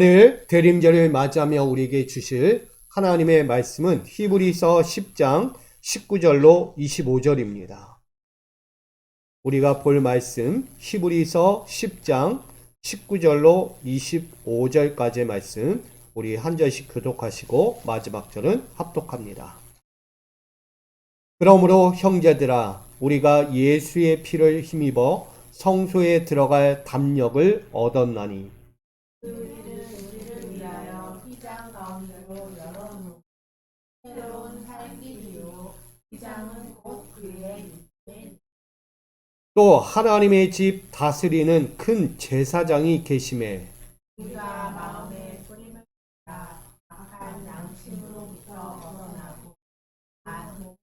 오늘 대림절을 맞이하며 우리에게 주실 하나님의 말씀은 히브리서 10장 19절로 25절입니다. 우리가 볼 말씀 히브리서 10장 19절로 25절까지의 말씀 우리 한 절씩 교독하시고 마지막 절은 합독합니다. 그러므로 형제들아 우리가 예수의 피를 힘입어 성소에 들어갈 담력을 얻었나니 우리를 위하여 휘장 가운데로 열어놓은 새로운 살길이요 휘장은 곧 그의 밑에 또 하나님의 집 다스리는 큰 제사장이 계심에 우리가 마음에 뿌림을 받아 악한 양심으로부터 벗어나고 맑은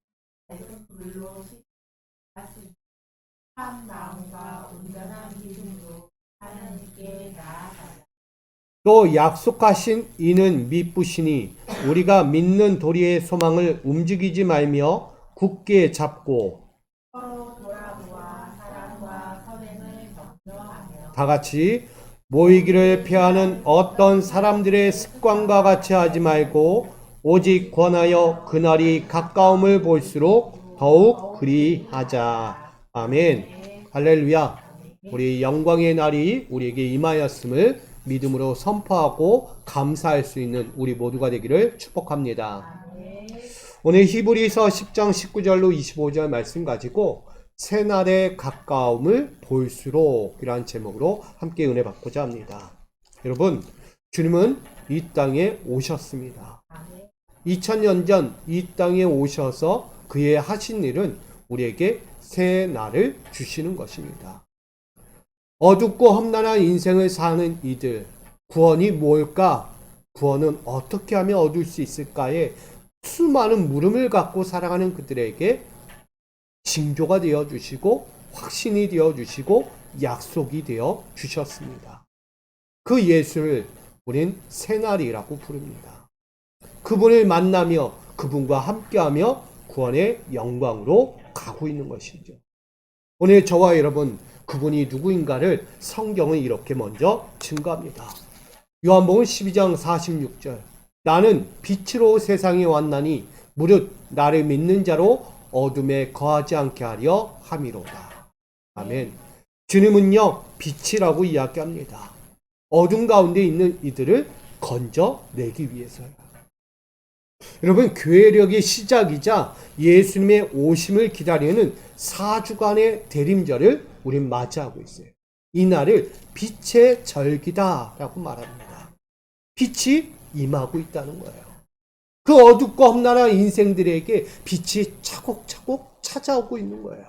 불로 씻었으니 한 마음과 온전한 믿음으로 하나님께 나아가자. 또 약속하신 이는 미쁘시니 우리가 믿는 도리의 소망을 움직이지 말며 굳게 잡고 서로 돌아보아 사랑과 선행을 격려하며 다 같이 모이기를 피하는 어떤 사람들의 습관과 같이 하지 말고 오직 권하여 그날이 가까움을 볼수록 더욱 그리하자. 아멘. 할렐루야. 우리 영광의 날이 우리에게 임하였음을 믿음으로 선포하고 감사할 수 있는 우리 모두가 되기를 축복합니다. 오늘 히브리서 10장 19절로 25절 말씀 가지고 새날의 가까움을 볼수록 이라는 제목으로 함께 은혜 받고자 합니다. 여러분, 주님은 이 땅에 오셨습니다. 2000년 전 이 땅에 오셔서 그의 하신 일은 우리에게 새 날을 주시는 것입니다. 어둡고 험난한 인생을 사는 이들, 구원이 뭘까? 구원은 어떻게 하면 얻을 수 있을까에 수많은 물음을 갖고 살아가는 그들에게 징조가 되어 주시고 확신이 되어 주시고 약속이 되어 주셨습니다. 그 예수를 우린 새날이라고 부릅니다. 그분을 만나며 그분과 함께하며 구원의 영광으로 가고 있는 것이죠. 오늘 저와 여러분 그분이 누구인가를 성경은 이렇게 먼저 증거합니다. 요한복음 12장 46절 나는 빛으로 세상에 왔나니 무릇 나를 믿는 자로 어둠에 거하지 않게 하려 함이로다. 아멘. 주님은요 빛이라고 이야기합니다. 어둠 가운데 있는 이들을 건져내기 위해서요. 여러분 교회력의 시작이자 예수님의 오심을 기다리는 4주간의 대림절을 우린 맞이하고 있어요. 이 날을 빛의 절기다 라고 말합니다. 빛이 임하고 있다는 거예요. 그 어둡고 험난한 인생들에게 빛이 차곡차곡 찾아오고 있는 거예요.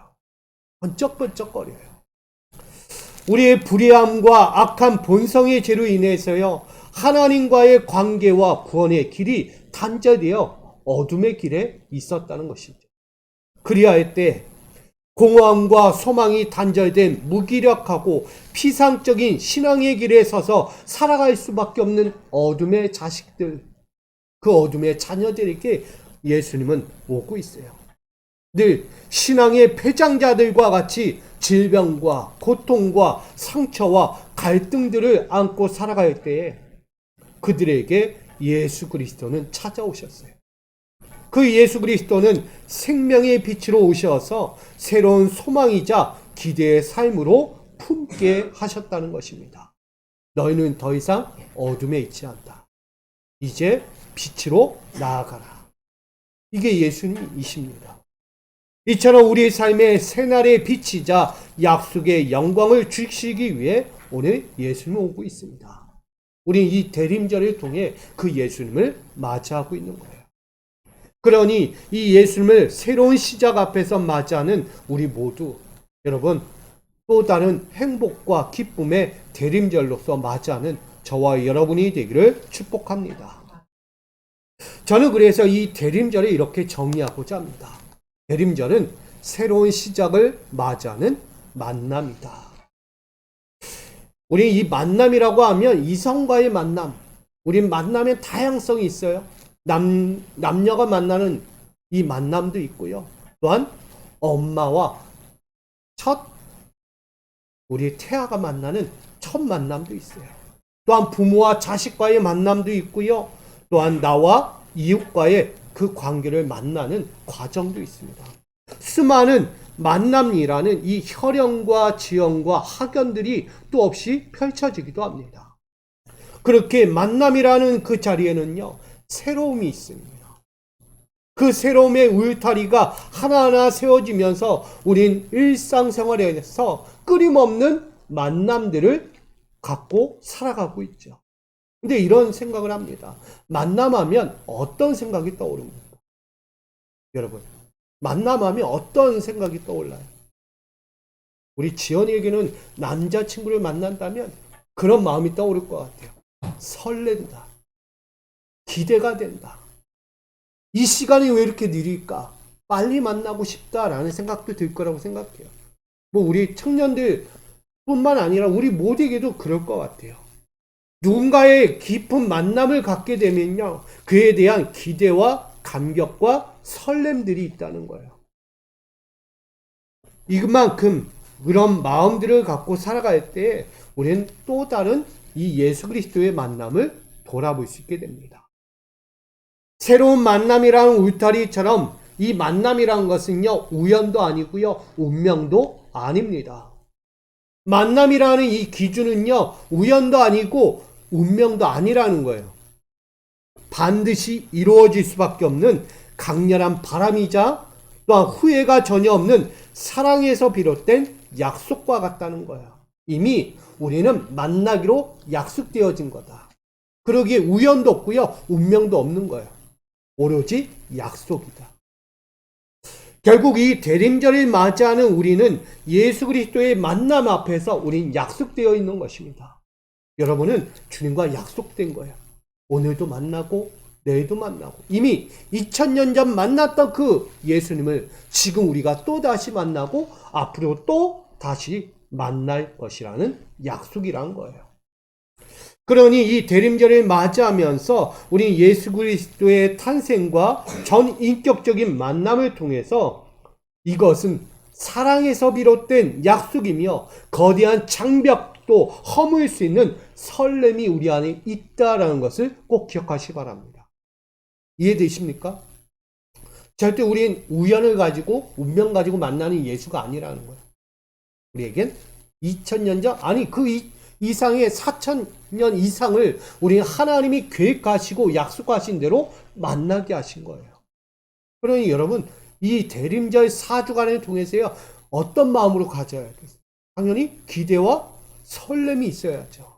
번쩍번쩍거려요. 우리의 불의함과 악한 본성의 죄로 인해서요. 하나님과의 관계와 구원의 길이 단절되어 어둠의 길에 있었다는 것이죠. 그리하여 때 공허함과 소망이 단절된 무기력하고 피상적인 신앙의 길에 서서 살아갈 수밖에 없는 어둠의 자식들, 그 어둠의 자녀들에게 예수님은 오고 있어요. 늘 신앙의 패장자들과 같이 질병과 고통과 상처와 갈등들을 안고 살아갈 때에 그들에게 예수 그리스도는 찾아오셨어요. 그 예수 그리스도는 생명의 빛으로 오셔서 새로운 소망이자 기대의 삶으로 품게 하셨다는 것입니다. 너희는 더 이상 어둠에 있지 않다. 이제 빛으로 나아가라. 이게 예수님이십니다. 이처럼 우리의 삶의 새날의 빛이자 약속의 영광을 주시기 위해 오늘 예수님이 오고 있습니다. 우리는 이 대림절을 통해 그 예수님을 맞이하고 있는 거예요. 그러니 이 예수님을 새로운 시작 앞에서 맞이하는 우리 모두 여러분 또 다른 행복과 기쁨의 대림절로서 맞이하는 저와 여러분이 되기를 축복합니다. 저는 그래서 이 대림절을 이렇게 정의하고자 합니다. 대림절은 새로운 시작을 맞이하는 만남이다. 우리 이 만남이라고 하면 이성과의 만남, 우리 만남에 다양성이 있어요. 남녀가 만나는 이 만남도 있고요. 또한 엄마와 우리 태아가 만나는 첫 만남도 있어요. 또한 부모와 자식과의 만남도 있고요. 또한 나와 이웃과의 그 관계를 만나는 과정도 있습니다. 수많은 만남이라는 이 혈연과 지연과 학연들이 또 없이 펼쳐지기도 합니다. 그렇게 만남이라는 그 자리에는요, 새로움이 있습니다. 그 새로움의 울타리가 하나하나 세워지면서 우린 일상생활에서 끊임없는 만남들을 갖고 살아가고 있죠. 근데 이런 생각을 합니다. 만남하면 어떤 생각이 떠오릅니까? 여러분, 만남하면 어떤 생각이 떠올라요? 우리 지연이에게는 남자친구를 만난다면 그런 마음이 떠오를 것 같아요. 설렌다. 기대가 된다. 이 시간이 왜 이렇게 느릴까? 빨리 만나고 싶다라는 생각도 들 거라고 생각해요. 우리 청년들 뿐만 아니라 우리 모두에게도 그럴 것 같아요. 누군가의 깊은 만남을 갖게 되면요, 그에 대한 기대와 감격과 설렘들이 있다는 거예요. 이만큼 그런 마음들을 갖고 살아갈 때 우리는 또 다른 이 예수 그리스도의 만남을 돌아볼 수 있게 됩니다. 새로운 만남이라는 울타리처럼 이 만남이라는 것은요, 우연도 아니고요, 운명도 아닙니다. 만남이라는 이 기준은요, 우연도 아니고 운명도 아니라는 거예요. 반드시 이루어질 수밖에 없는 강렬한 바람이자 또한 후회가 전혀 없는 사랑에서 비롯된 약속과 같다는 거예요. 이미 우리는 만나기로 약속되어진 거다. 그러기에 우연도 없고요, 운명도 없는 거예요. 오로지 약속이다. 결국 이 대림절을 맞이하는 우리는 예수 그리스도의 만남 앞에서 우린 약속되어 있는 것입니다. 여러분은 주님과 약속된 거예요. 오늘도 만나고 내일도 만나고 이미 2000년 전 만났던 그 예수님을 지금 우리가 또 다시 만나고 앞으로 또 다시 만날 것이라는 약속이란 거예요. 그러니 이 대림절을 맞이하면서 우리 예수 그리스도의 탄생과 전인격적인 만남을 통해서 이것은 사랑에서 비롯된 약속이며 거대한 장벽도 허물 수 있는 설렘이 우리 안에 있다라는 것을 꼭 기억하시기 바랍니다. 이해되십니까? 절대 우린 우연을 가지고 운명 가지고 만나는 예수가 아니라는 거예요. 우리에겐 2000년 전 아니 그 이상의 4000년 이상을 우리 하나님이 계획하시고 약속하신 대로 만나게 하신 거예요. 그러니 여러분 이 대림절 4주간을 통해서요 어떤 마음으로 가져야겠어요? 당연히 기대와 설렘이 있어야죠.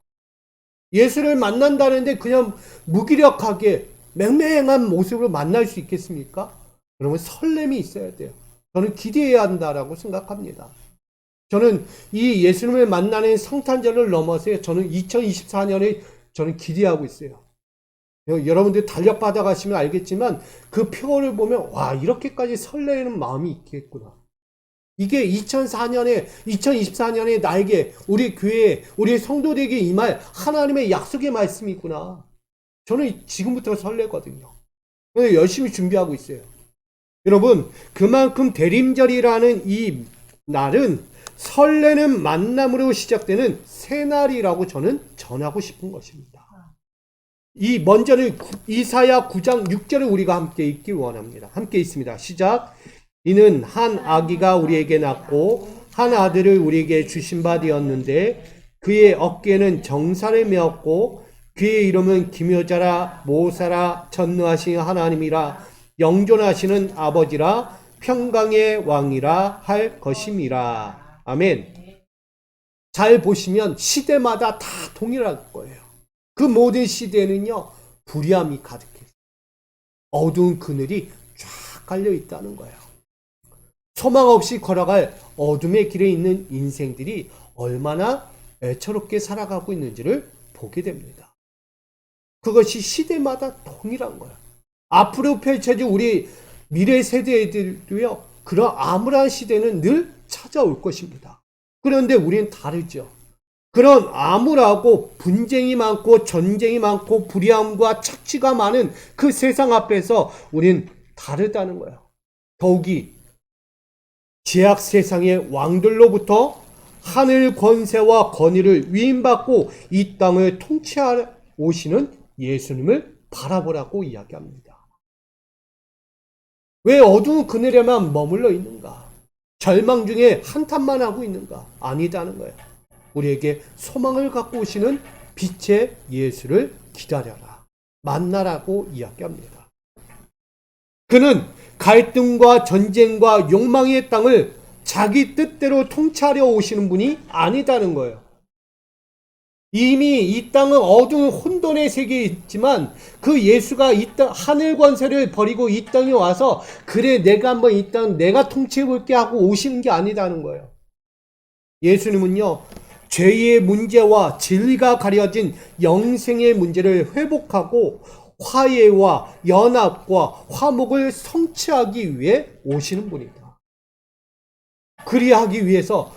예수를 만난다는데 그냥 무기력하게 맹맹한 모습으로 만날 수 있겠습니까? 그러면 설렘이 있어야 돼요. 저는 기대해야 한다라고 생각합니다. 저는 이 예수님을 만나는 성탄절을 넘어서 저는 2024년에 저는 기대하고 있어요. 여러분들 달력 받아가시면 알겠지만 그 표를 보면 와 이렇게까지 설레는 마음이 있겠구나. 이게 2024년에 나에게 우리 교회에 우리 성도들에게 임할 하나님의 약속의 말씀이구나. 저는 지금부터 설레거든요. 열심히 준비하고 있어요. 여러분 그만큼 대림절이라는 이 날은 설레는 만남으로 시작되는 새날이라고 저는 전하고 싶은 것입니다. 이 먼저는 이사야 9장 6절을 우리가 함께 읽기 원합니다. 함께 읽습니다. 시작. 이는 한 아기가 우리에게 낳고 한 아들을 우리에게 주신 바 되었는데 그의 어깨에는 정사를 메었고 그의 이름은 기묘자라 모사라 전능하신 하나님이라 영존하시는 아버지라 평강의 왕이라 할 것임이라. 아멘. 잘 보시면 시대마다 다 동일할 거예요. 그 모든 시대에는요 불의함이 가득해요. 어두운 그늘이 쫙 깔려 있다는 거예요. 소망 없이 걸어갈 어둠의 길에 있는 인생들이 얼마나 애처롭게 살아가고 있는지를 보게 됩니다. 그것이 시대마다 동일한 거예요. 앞으로 펼쳐질 우리 미래 세대들도요 그런 암울한 시대는 늘 찾아올 것입니다. 그런데 우리는 다르죠. 그런 암울하고 분쟁이 많고 전쟁이 많고 불의함과 착취가 많은 그 세상 앞에서 우리는 다르다는 거예요. 더욱이 죄악 세상의 왕들로부터 하늘 권세와 권위를 위임받고 이 땅을 통치하러 오시는 예수님을 바라보라고 이야기합니다. 왜 어두운 그늘에만 머물러 있는가? 절망 중에 한탄만 하고 있는가? 아니다는 거예요. 우리에게 소망을 갖고 오시는 빛의 예수를 기다려라. 만나라고 이야기합니다. 그는 갈등과 전쟁과 욕망의 땅을 자기 뜻대로 통치하려 오시는 분이 아니다는 거예요. 이미 이 땅은 어두운 혼돈의 세계에 있지만 그 예수가 이 땅 하늘 권세를 버리고 이 땅에 와서 그래 내가 한번 이 땅 내가 통치해 볼게 하고 오시는 게 아니다는 거예요. 예수님은요, 죄의 문제와 진리가 가려진 영생의 문제를 회복하고 화해와 연합과 화목을 성취하기 위해 오시는 분이다. 그리하기 위해서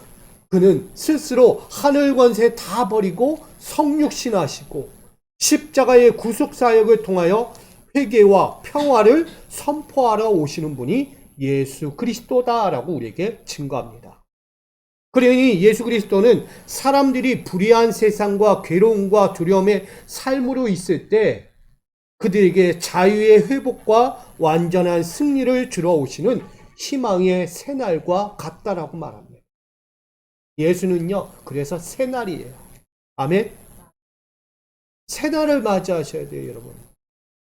그는 스스로 하늘 권세 다 버리고 성육신하시고 십자가의 구속 사역을 통하여 회개와 평화를 선포하러 오시는 분이 예수 그리스도다라고 우리에게 증거합니다. 그러니 예수 그리스도는 사람들이 불의한 세상과 괴로움과 두려움의 삶으로 있을 때 그들에게 자유의 회복과 완전한 승리를 주러 오시는 희망의 새날과 같다라고 말합니다. 예수는요, 그래서 새날이에요. 아멘. 새날을 맞이하셔야 돼요, 여러분.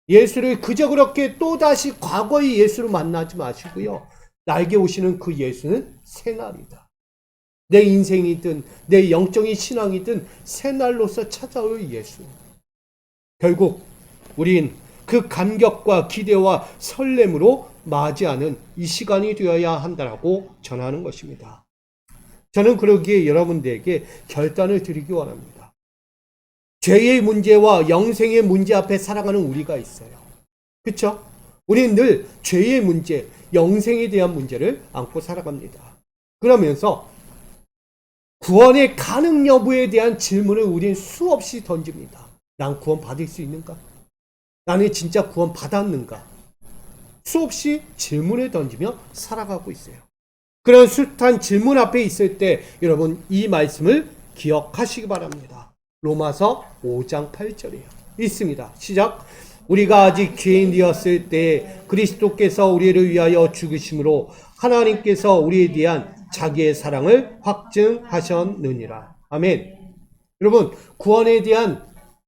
예수를 그저 그렇게 또다시 과거의 예수로 만나지 마시고요. 나에게 오시는 그 예수는 새날이다. 내 인생이든 내 영적인 신앙이든 새날로서 찾아올 예수. 결국 우린 그 감격과 기대와 설렘으로 맞이하는 이 시간이 되어야 한다라고 전하는 것입니다. 저는 그러기에 여러분들에게 결단을 드리기 원합니다. 죄의 문제와 영생의 문제 앞에 살아가는 우리가 있어요. 그렇죠? 우리는 늘 죄의 문제, 영생에 대한 문제를 안고 살아갑니다. 그러면서 구원의 가능 여부에 대한 질문을 우리는 수없이 던집니다. 난 구원 받을 수 있는가? 나는 진짜 구원 받았는가? 수없이 질문을 던지며 살아가고 있어요. 그런 숱한 질문 앞에 있을 때 여러분 이 말씀을 기억하시기 바랍니다. 로마서 5장 8절이에요. 있습니다. 시작. 우리가 아직 죄인되었을 때 그리스도께서 우리를 위하여 죽으심으로 하나님께서 우리에 대한 자기의 사랑을 확증하셨느니라. 아멘. 여러분 구원에 대한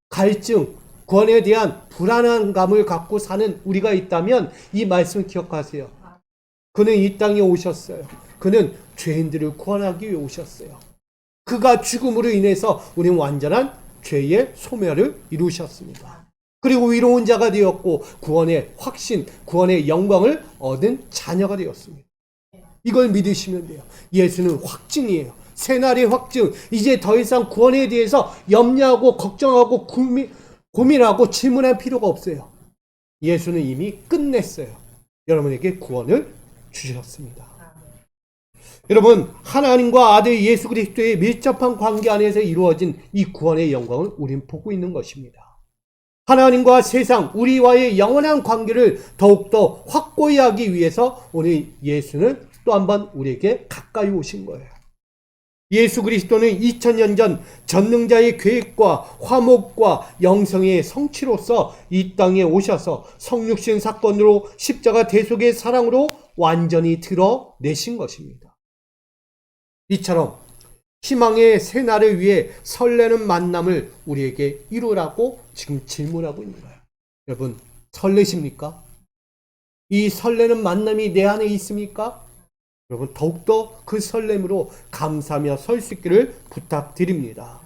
갈증, 구원에 대한 불안한 감을 갖고 사는 우리가 있다면 이 말씀 기억하세요. 그는 이 땅에 오셨어요. 그는 죄인들을 구원하기 위해 오셨어요. 그가 죽음으로 인해서 우리는 완전한 죄의 소멸을 이루셨습니다. 그리고 의로운 자가 되었고 구원의 확신, 구원의 영광을 얻은 자녀가 되었습니다. 이걸 믿으시면 돼요. 예수는 확증이에요. 새날의 확증. 이제 더 이상 구원에 대해서 염려하고 걱정하고 고민하고 질문할 필요가 없어요. 예수는 이미 끝냈어요. 여러분에게 구원을 주셨습니다. 여러분 하나님과 아들 예수 그리스도의 밀접한 관계 안에서 이루어진 이 구원의 영광을 우린 보고 있는 것입니다. 하나님과 세상 우리와의 영원한 관계를 더욱더 확고히 하기 위해서 오늘 예수는 또 한 번 우리에게 가까이 오신 거예요. 예수 그리스도는 2000년 전 전능자의 계획과 화목과 영성의 성취로서 이 땅에 오셔서 성육신 사건으로 십자가 대속의 사랑으로 완전히 드러내신 것입니다. 이처럼 희망의 새날을 위해 설레는 만남을 우리에게 이루라고 지금 질문하고 있는 거예요. 여러분 설레십니까? 이 설레는 만남이 내 안에 있습니까? 여러분 더욱더 그 설렘으로 감사하며 설 수 있기를 부탁드립니다.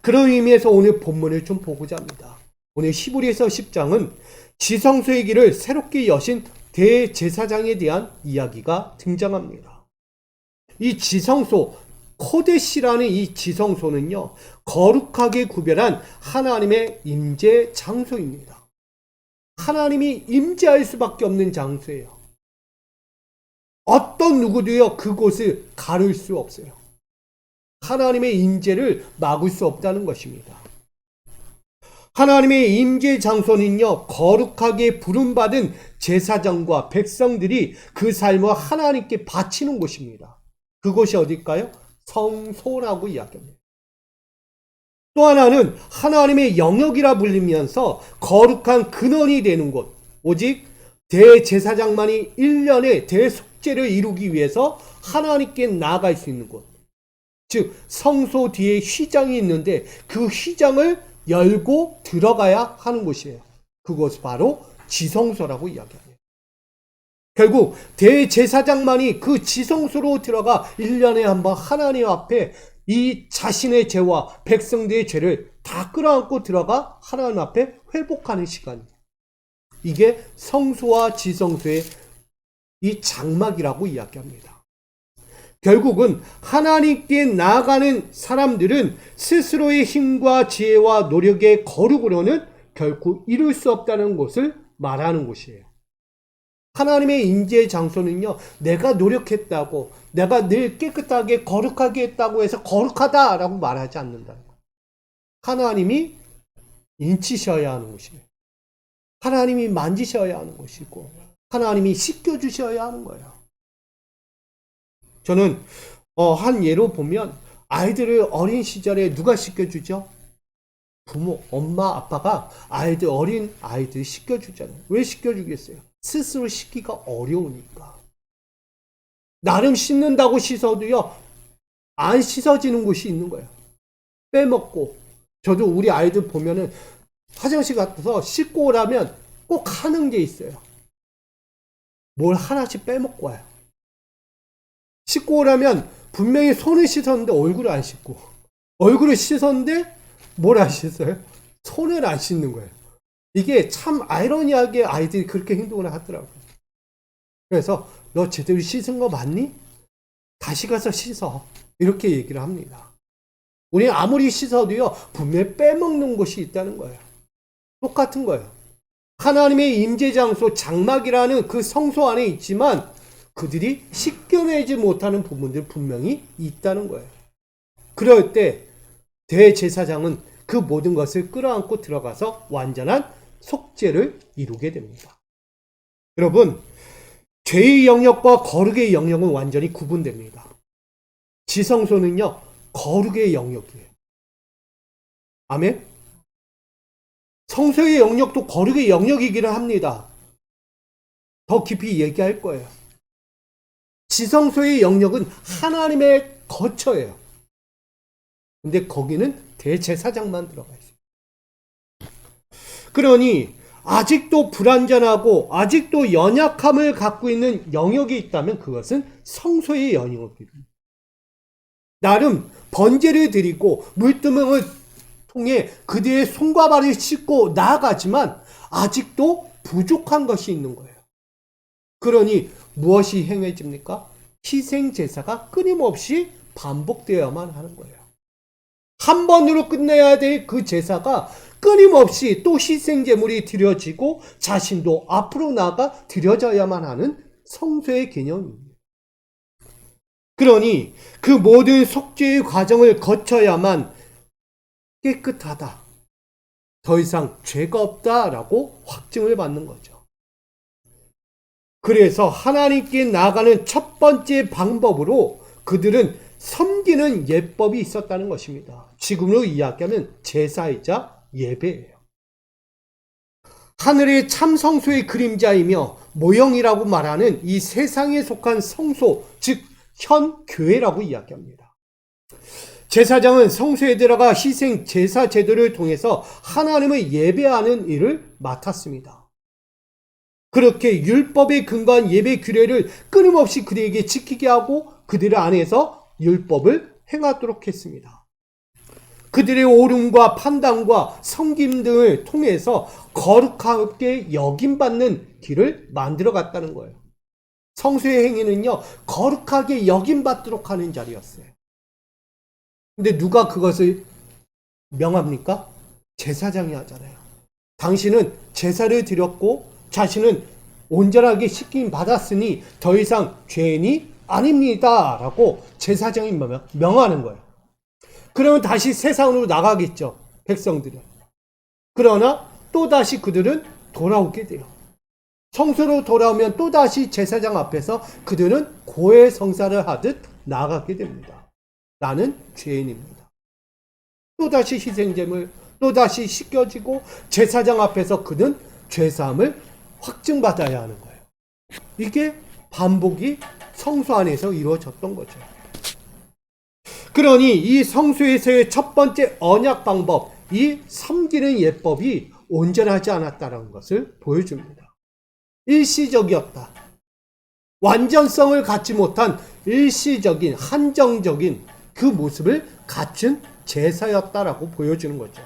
그런 의미에서 오늘 본문을 좀 보고자 합니다. 오늘 히브리서 10장은 지성소의 길을 새롭게 여신 대제사장에 대한 이야기가 등장합니다. 이 지성소, 코데시라는 이 지성소는요, 거룩하게 구별한 하나님의 임재 장소입니다. 하나님이 임재할 수밖에 없는 장소예요. 어떤 누구도요 그곳을 가를 수 없어요. 하나님의 임재를 막을 수 없다는 것입니다. 하나님의 임재 장소는요 거룩하게 부름받은 제사장과 백성들이 그 삶을 하나님께 바치는 곳입니다. 그곳이 어딜까요? 성소라고 이야기합니다. 또 하나는 하나님의 영역이라 불리면서 거룩한 근원이 되는 곳, 오직 대제사장만이 1년의 대속죄를 이루기 위해서 하나님께 나아갈 수 있는 곳, 즉 성소 뒤에 휘장이 있는데 그 휘장을 열고 들어가야 하는 곳이에요. 그것이 바로 지성소라고 이야기합니다. 결국 대제사장만이 그 지성소로 들어가 1년에 한 번 하나님 앞에 이 자신의 죄와 백성들의 죄를 다 끌어안고 들어가 하나님 앞에 회복하는 시간이에요. 이게 성소와 지성소의 이 장막이라고 이야기합니다. 결국은 하나님께 나아가는 사람들은 스스로의 힘과 지혜와 노력의 거룩으로는 결코 이룰 수 없다는 것을 말하는 곳이에요. 하나님의 임재의 장소는요, 내가 노력했다고, 내가 늘 깨끗하게 거룩하게 했다고 해서 거룩하다라고 말하지 않는다는 거예요. 하나님이 인치셔야 하는 곳이에요. 하나님이 만지셔야 하는 것이고 하나님이 씻겨주셔야 하는 거예요. 저는 한 예로 보면 아이들을 어린 시절에 누가 씻겨주죠? 부모, 엄마, 아빠가 어린 아이들 씻겨주잖아요. 왜 씻겨주겠어요? 스스로 씻기가 어려우니까. 나름 씻는다고 씻어도요, 안 씻어지는 곳이 있는 거예요. 빼먹고. 저도 우리 아이들 보면은 화장실 가서 씻고 오라면 꼭 하는 게 있어요. 뭘 하나씩 빼먹고 와요. 씻고 오라면 분명히 손을 씻었는데 얼굴을 안 씻고, 얼굴을 씻었는데 뭘 안 씻어요? 손을 안 씻는 거예요. 이게 참 아이러니하게 아이들이 그렇게 행동을 하더라고요. 그래서 너 제대로 씻은 거 맞니? 다시 가서 씻어. 이렇게 얘기를 합니다. 우리 아무리 씻어도요, 분명히 빼먹는 곳이 있다는 거예요. 똑같은 거예요. 하나님의 임재장소 장막이라는 그 성소 안에 있지만 그들이 씻겨내지 못하는 부분들 분명히 있다는 거예요. 그럴 때 대제사장은 그 모든 것을 끌어안고 들어가서 완전한 속죄를 이루게 됩니다. 여러분, 죄의 영역과 거룩의 영역은 완전히 구분됩니다. 지성소는요, 거룩의 영역이에요. 아멘? 성소의 영역도 거룩의 영역이기는 합니다. 더 깊이 얘기할 거예요. 지성소의 영역은 하나님의 거처예요. 근데 거기는 대제사장만 들어가 있어요. 그러니 아직도 불완전하고 아직도 연약함을 갖고 있는 영역이 있다면 그것은 성소의 영역입니다. 나름 번제를 드리고 물두멍을 통해 그들의 손과 발을 씻고 나아가지만 아직도 부족한 것이 있는 거예요. 그러니 무엇이 행해집니까? 희생제사가 끊임없이 반복되어야만 하는 거예요. 한 번으로 끝내야 될 그 제사가 끊임없이 또 희생제물이 드려지고 자신도 앞으로 나아가 드려져야만 하는 성소의 개념입니다. 그러니 그 모든 속죄의 과정을 거쳐야만 깨끗하다, 더 이상 죄가 없다라고 확증을 받는 거죠. 그래서 하나님께 나아가는 첫 번째 방법으로 그들은 섬기는 예법이 있었다는 것입니다. 지금으로 이야기하면 제사이자 예배예요. 하늘의 참 성소의 그림자이며 모형이라고 말하는 이 세상에 속한 성소, 즉 현 교회라고 이야기합니다. 제사장은 성소에 들어가 희생 제사 제도를 통해서 하나님을 예배하는 일을 맡았습니다. 그렇게 율법에 근거한 예배 규례를 끊임없이 그들에게 지키게 하고 그들 안에서 율법을 행하도록 했습니다. 그들의 옳음과 판단과 섬김 등을 통해서 거룩하게 여김받는 길을 만들어 갔다는 거예요. 성수의 행위는요, 거룩하게 여김받도록 하는 자리였어요. 근데 누가 그것을 명합니까? 제사장이 하잖아요. 당신은 제사를 드렸고 자신은 온전하게 씻김 받았으니 더 이상 죄인이 아닙니다 라고 제사장이 명하는 거예요. 그러면 다시 세상으로 나가겠죠, 백성들은. 그러나 또다시 그들은 돌아오게 돼요. 성소로 돌아오면 또다시 제사장 앞에서 그들은 고해 성사를 하듯 나아가게 됩니다. 나는 죄인입니다. 또다시 희생제물, 또다시 씻겨지고 제사장 앞에서 그는 죄사함을 확증받아야 하는 거예요. 이게 반복이 성소 안에서 이루어졌던 거죠. 그러니 이 성소에서의 첫 번째 언약 방법, 이 섬기는 예법이 온전하지 않았다는 것을 보여줍니다. 일시적이었다. 완전성을 갖지 못한 일시적인, 한정적인 그 모습을 갖춘 제사였다라고 보여주는 거죠.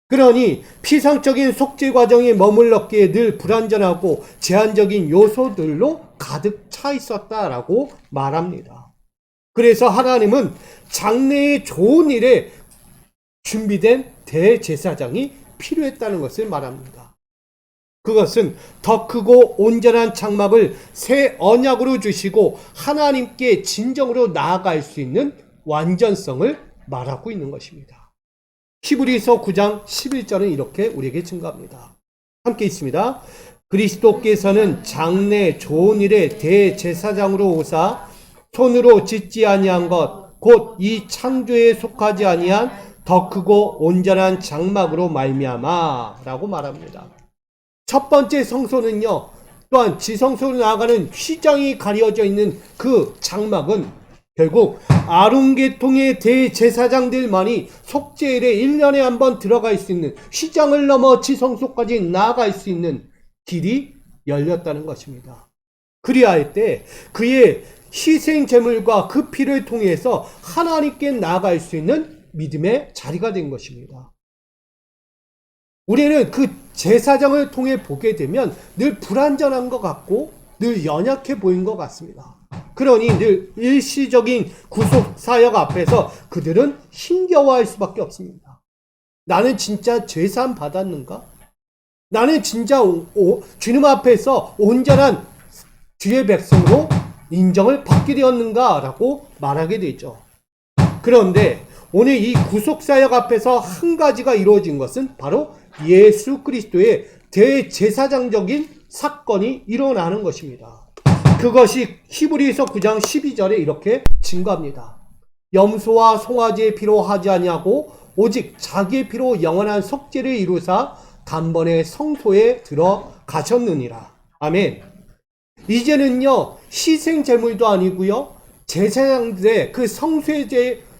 그러니 피상적인 속죄 과정에 머물렀기에 늘 불완전하고 제한적인 요소들로 가득 차 있었다라고 말합니다. 그래서 하나님은 장래의 좋은 일에 준비된 대제사장이 필요했다는 것을 말합니다. 그것은 더 크고 온전한 장막을 새 언약으로 주시고 하나님께 진정으로 나아갈 수 있는 완전성을 말하고 있는 것입니다. 히브리서 9장 11절은 이렇게 우리에게 증거합니다. 함께 있습니다. 그리스도께서는 장래 좋은 일의 대제사장으로 오사 손으로 짓지 아니한 것 곧 이 창조에 속하지 아니한 더 크고 온전한 장막으로 말미암아 라고 말합니다. 첫 번째 성소는요, 또한 지성소로 나아가는 휘장이 가려져 있는 그 장막은 결국 아론계통의 대제사장들만이 속죄일에 1년에 한 번 들어갈 수 있는, 휘장을 넘어 지성소까지 나아갈 수 있는 길이 열렸다는 것입니다. 그리할 때 그의 희생 제물과 그 피를 통해서 하나님께 나아갈 수 있는 믿음의 자리가 된 것입니다. 우리는 그 제사장을 통해 보게 되면 늘 불완전한 것 같고 늘 연약해 보인 것 같습니다. 그러니 늘 일시적인 구속사역 앞에서 그들은 힘겨워할 수밖에 없습니다. 나는 진짜 죄사함 받았는가? 나는 진짜 주님 앞에서 온전한 주의 백성으로 인정을 받게 되었는가? 라고 말하게 되죠. 그런데 오늘 이 구속사역 앞에서 한 가지가 이루어진 것은 바로 예수 그리스도의 대제사장적인 사건이 일어나는 것입니다. 그것이 히브리서 9장 12절에 이렇게 증거합니다. 염소와 송아지의 피로 하지 아니하고 오직 자기의 피로 영원한 속죄를 이루사 단번에 성소에 들어가셨느니라. 아멘. 이제는요, 희생 제물도 아니고요, 제사장들의 그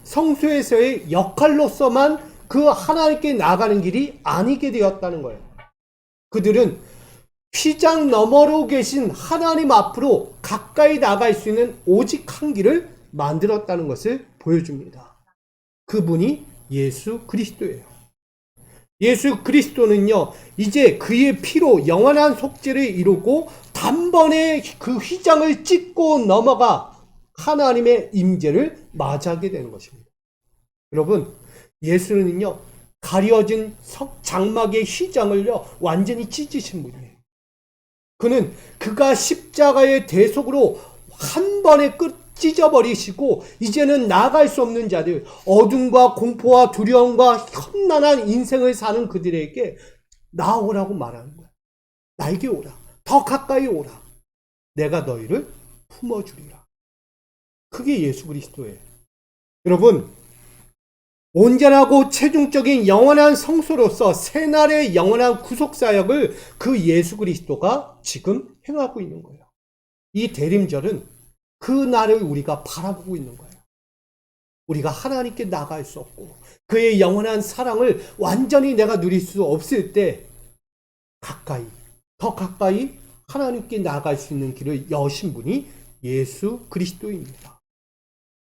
성소에서의 역할로서만 그 하나님께 나가는 길이 아니게 되었다는 거예요. 그들은 휘장 너머로 계신 하나님 앞으로 가까이 나갈 수 있는 오직 한 길을 만들었다는 것을 보여줍니다. 그분이 예수 그리스도예요. 예수 그리스도는요, 이제 그의 피로 영원한 속죄를 이루고 단번에 그 휘장을 찢고 넘어가 하나님의 임재를 맞이하게 되는 것입니다. 여러분, 예수는요, 가려진 장막의 휘장을요, 완전히 찢으신 분이에요. 그는 그가 십자가의 대속으로 한 번에 찢어버리시고 이제는 나아갈 수 없는 자들, 어둠과 공포와 두려움과 험난한 인생을 사는 그들에게 나오라고 말하는 거야. 나에게 오라. 더 가까이 오라. 내가 너희를 품어주리라. 그게 예수 그리스도예요. 여러분, 온전하고 최종적인 영원한 성소로서 새날의 영원한 구속사역을 그 예수 그리스도가 지금 행하고 있는 거예요. 이 대림절은 그 날을 우리가 바라보고 있는 거예요. 우리가 하나님께 나갈 수 없고 그의 영원한 사랑을 완전히 내가 누릴 수 없을 때 더 가까이 하나님께 나갈 수 있는 길을 여신 분이 예수 그리스도입니다.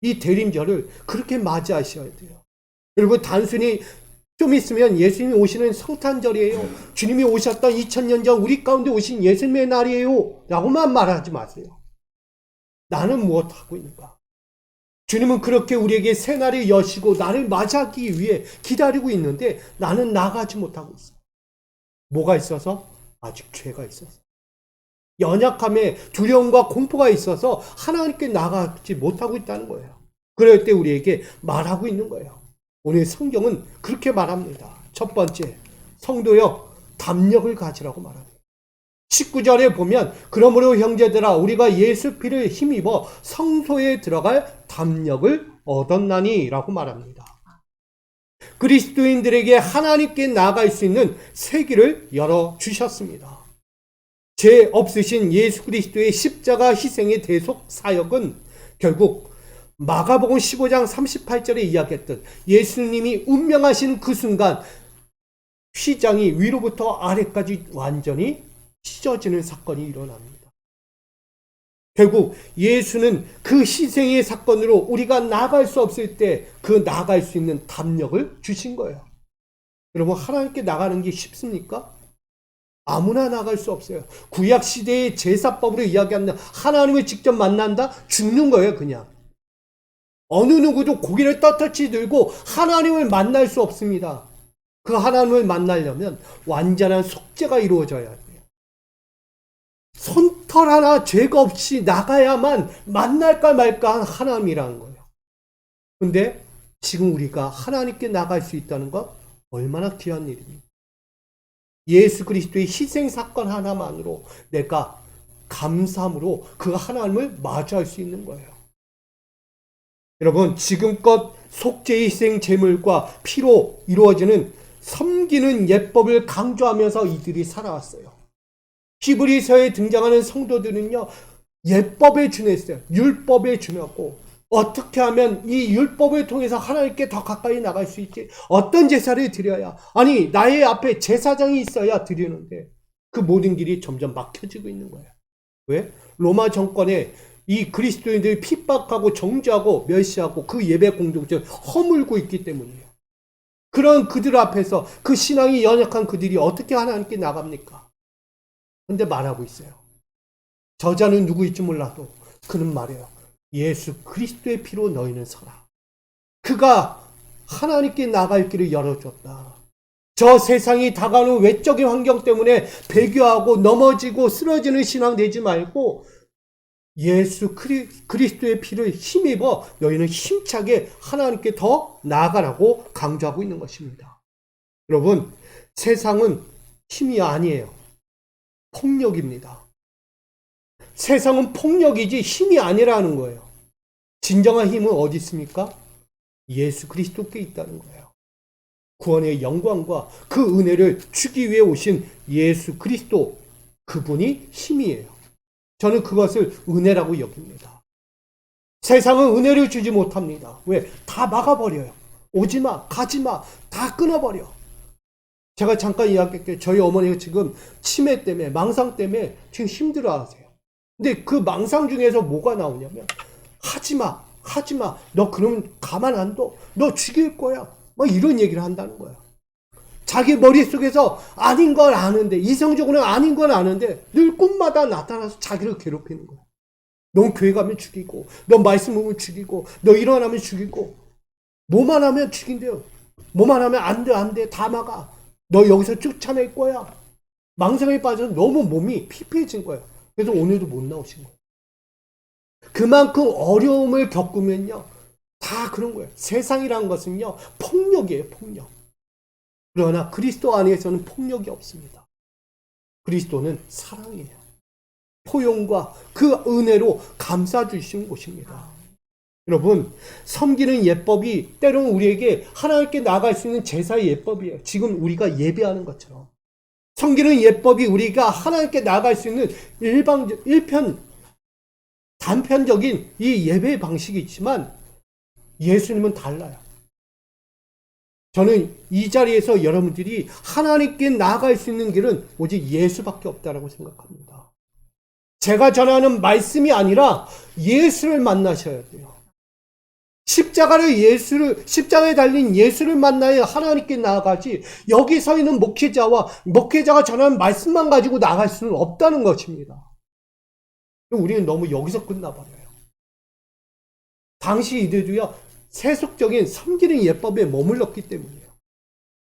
이 대림절을 그렇게 맞이하셔야 돼요. 여러분, 단순히 좀 있으면 예수님이 오시는 성탄절이에요, 주님이 오셨던 2000년 전 우리 가운데 오신 예수님의 날이에요 라고만 말하지 마세요. 나는 무엇하고 있는가? 주님은 그렇게 우리에게 새날을 여시고 나를 맞이하기 위해 기다리고 있는데 나는 나가지 못하고 있어. 뭐가 있어서? 아직 죄가 있어서. 연약함에 두려움과 공포가 있어서 하나님께 나가지 못하고 있다는 거예요. 그럴 때 우리에게 말하고 있는 거예요. 오늘 성경은 그렇게 말합니다. 첫 번째, 성도여 담력을 가지라고 말합니다. 19절에 보면 그러므로 형제들아 우리가 예수 피를 힘입어 성소에 들어갈 담력을 얻었나니 라고 말합니다. 그리스도인들에게 하나님께 나아갈 수 있는 새 길을 열어주셨습니다. 죄 없으신 예수 그리스도의 십자가 희생의 대속 사역은 결국 마가복음 15장 38절에 이야기했던 예수님이 운명하신 그 순간 휘장이 위로부터 아래까지 완전히 찢어지는 사건이 일어납니다. 결국 예수는 그 희생의 사건으로 우리가 나아갈 수 없을 때 그 나아갈 수 있는 담력을 주신 거예요. 여러분, 하나님께 나가는 게 쉽습니까? 아무나 나갈 수 없어요. 구약 시대의 제사법으로 이야기하는 하나님을 직접 만난다? 죽는 거예요, 그냥. 어느 누구도 고개를 떳떳이 들고 하나님을 만날 수 없습니다. 그 하나님을 만나려면 완전한 속죄가 이루어져야 돼요. 손털 하나 죄가 없이 나가야만 만날까 말까 한 하나님이라는 거예요. 근데 지금 우리가 하나님께 나갈 수 있다는 것 얼마나 귀한 일입니까? 예수 그리스도의 희생 사건 하나만으로 내가 감사함으로 그 하나님을 마주할 수 있는 거예요. 여러분, 지금껏 속죄 희생 제물과 피로 이루어지는 섬기는 예법을 강조하면서 이들이 살아왔어요. 히브리서에 등장하는 성도들은요, 예법에 준했어요. 율법에 준했고, 어떻게 하면 이 율법을 통해서 하나님께 더 가까이 나갈 수 있지? 어떤 제사를 드려야? 아니, 나의 앞에 제사장이 있어야 드리는데, 그 모든 길이 점점 막혀지고 있는 거예요. 왜? 로마 정권에 이 그리스도인들이 핍박하고 정죄하고 멸시하고 그 예배 공동체를 허물고 있기 때문이에요. 그런 그들 앞에서 그 신앙이 연약한 그들이 어떻게 하나님께 나갑니까? 근데 말하고 있어요. 저자는 누구일지 몰라도 그는 말해요. 예수 그리스도의 피로 너희는 서라. 그가 하나님께 나갈 길을 열어줬다. 저 세상이 다가오는 외적인 환경 때문에 배교하고 넘어지고 쓰러지는 신앙 되지 말고 예수 그리스도의 피를 힘입어 너희는 힘차게 하나님께 더 나아가라고 강조하고 있는 것입니다. 여러분, 세상은 힘이 아니에요. 폭력입니다. 세상은 폭력이지 힘이 아니라는 거예요. 진정한 힘은 어디 있습니까? 예수 그리스도께 있다는 거예요. 구원의 영광과 그 은혜를 주기 위해 오신 예수 그리스도, 그분이 힘이에요. 저는 그것을 은혜라고 여깁니다. 세상은 은혜를 주지 못합니다. 왜? 다 막아버려요. 오지마, 가지마, 다 끊어버려. 제가 잠깐 이야기할게요. 저희 어머니가 지금 치매 때문에, 망상 때문에 지금 힘들어하세요. 근데 그 망상 중에서 뭐가 나오냐면 하지마, 하지마, 너 그러면 가만 안 둬, 너 죽일 거야, 뭐 이런 얘기를 한다는 거야. 자기 머릿속에서 아닌 걸 아는데, 이성적으로는 아닌 걸 아는데 늘 꿈마다 나타나서 자기를 괴롭히는 거야. 넌 교회 가면 죽이고, 너 말씀 보면 죽이고, 너 일어나면 죽이고, 뭐만 하면 죽인대요. 뭐만 하면 안 돼, 안 돼, 다 막아. 너 여기서 쫓아낼 거야. 망상에 빠져서 너무 몸이 피폐해진 거야. 그래서 오늘도 못 나오신 거예요. 그만큼 어려움을 겪으면요, 다 그런 거예요. 세상이라는 것은요, 폭력이에요, 폭력. 그러나 그리스도 안에서는 폭력이 없습니다. 그리스도는 사랑이에요. 포용과 그 은혜로 감싸 주신 곳입니다. 여러분, 섬기는 예법이 때로는 우리에게 하나님께 나아갈 수 있는 제사의 예법이에요. 지금 우리가 예배하는 것처럼. 섬기는 예법이 우리가 하나님께 나아갈 수 있는 단편적인 이 예배 방식이 있지만 예수님은 달라요. 저는 이 자리에서 여러분들이 하나님께 나아갈 수 있는 길은 오직 예수밖에 없다고 생각합니다. 제가 전하는 말씀이 아니라 예수를 만나셔야 돼요. 십자가에 달린 예수를 만나야 하나님께 나아가지, 여기 서 있는 목회자가 전하는 말씀만 가지고 나아갈 수는 없다는 것입니다. 우리는 너무 여기서 끝나버려요. 당시 이들도요, 세속적인 섬기는 예법에 머물렀기 때문이에요.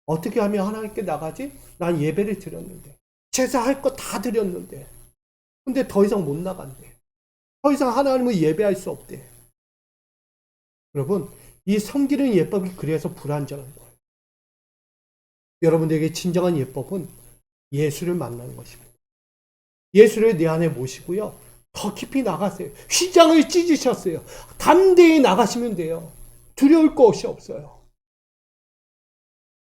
어떻게 하면 하나님께 나가지? 난 예배를 드렸는데, 제사할 거 다 드렸는데, 근데 더 이상 못 나간대. 더 이상 하나님을 예배할 수 없대. 여러분, 이 섬기는 예법이 그래서 불완전한 거예요. 여러분들에게 진정한 예법은 예수를 만나는 것입니다. 예수를 내 안에 모시고요. 더 깊이 나가세요. 휘장을 찢으셨어요. 담대히 나가시면 돼요. 두려울 것이 없어요.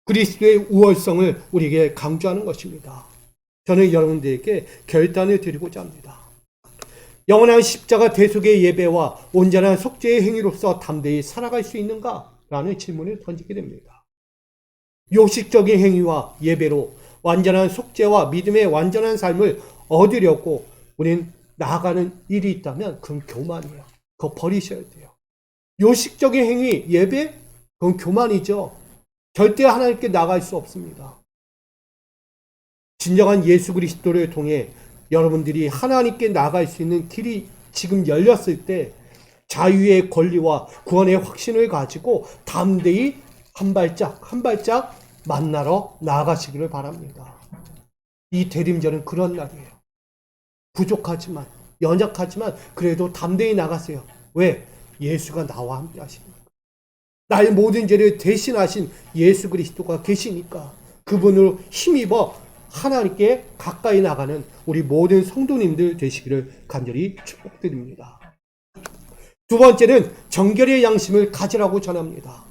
그리스도의 우월성을 우리에게 강조하는 것입니다. 저는 여러분들에게 결단을 드리고자 합니다. 영원한 십자가 대속의 예배와 온전한 속죄의 행위로서 담대히 살아갈 수 있는가? 라는 질문을 던지게 됩니다. 요식적인 행위와 예배로 완전한 속죄와 믿음의 완전한 삶을 얻으려고 우리는 나아가는 일이 있다면 그건 교만이에요. 그거 버리셔야 돼요. 요식적인 행위, 예배? 그건 교만이죠. 절대 하나님께 나갈 수 없습니다. 진정한 예수 그리스도를 통해 여러분들이 하나님께 나갈 수 있는 길이 지금 열렸을 때 자유의 권리와 구원의 확신을 가지고 담대히 한 발짝 만나러 나아가시기를 바랍니다. 이 대림절은 그런 날이에요. 부족하지만 연약하지만 그래도 담대히 나가세요. 왜? 예수가 나와 함께 하십니다. 나의 모든 죄를 대신하신 예수 그리스도가 계시니까 그분으로 힘입어 하나님께 가까이 나가는 우리 모든 성도님들 되시기를 간절히 축복드립니다. 두 번째는 정결의 양심을 가지라고 전합니다.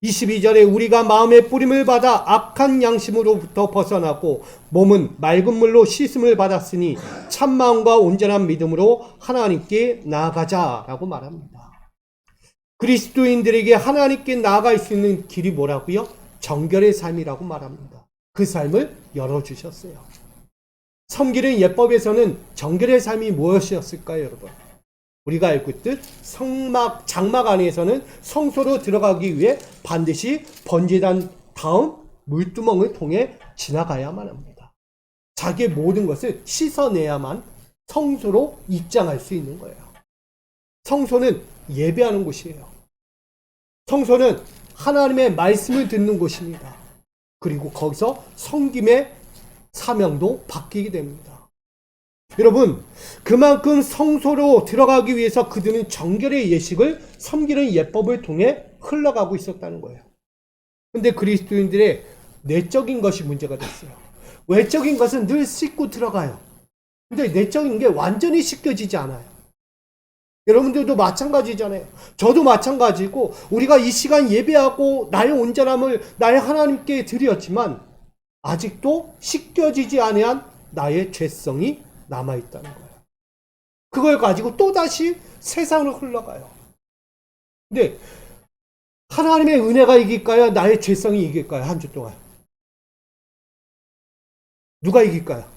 22절에 우리가 마음의 뿌림을 받아 악한 양심으로부터 벗어나고 몸은 맑은 물로 씻음을 받았으니 참마음과 온전한 믿음으로 하나님께 나아가자라고 말합니다. 그리스도인들에게 하나님께 나아갈 수 있는 길이 뭐라고요? 정결의 삶이라고 말합니다. 그 삶을 열어주셨어요. 섬기는 예법에서는 정결의 삶이 무엇이었을까요, 여러분? 우리가 알고 있듯 장막 안에서는 성소로 들어가기 위해 반드시 번제단 다음 물두멍을 통해 지나가야만 합니다. 자기의 모든 것을 씻어내야만 성소로 입장할 수 있는 거예요. 성소는 예배하는 곳이에요. 성소는 하나님의 말씀을 듣는 곳입니다. 그리고 거기서 섬김의 사명도 바뀌게 됩니다. 여러분, 그만큼 성소로 들어가기 위해서 그들은 정결의 예식을 섬기는 예법을 통해 흘러가고 있었다는 거예요. 근데 그리스도인들의 내적인 것이 문제가 됐어요. 외적인 것은 늘 씻고 들어가요. 근데 내적인 게 완전히 씻겨지지 않아요. 여러분들도 마찬가지잖아요. 저도 마찬가지고 우리가 이 시간 예배하고 나의 온전함을 나의 하나님께 드렸지만 아직도 씻겨지지 아니한 나의 죄성이 남아있다는 거예요. 그걸 가지고 또다시 세상으로 흘러가요. 근데 하나님의 은혜가 이길까요? 나의 죄성이 이길까요? 한 주 동안. 누가 이길까요?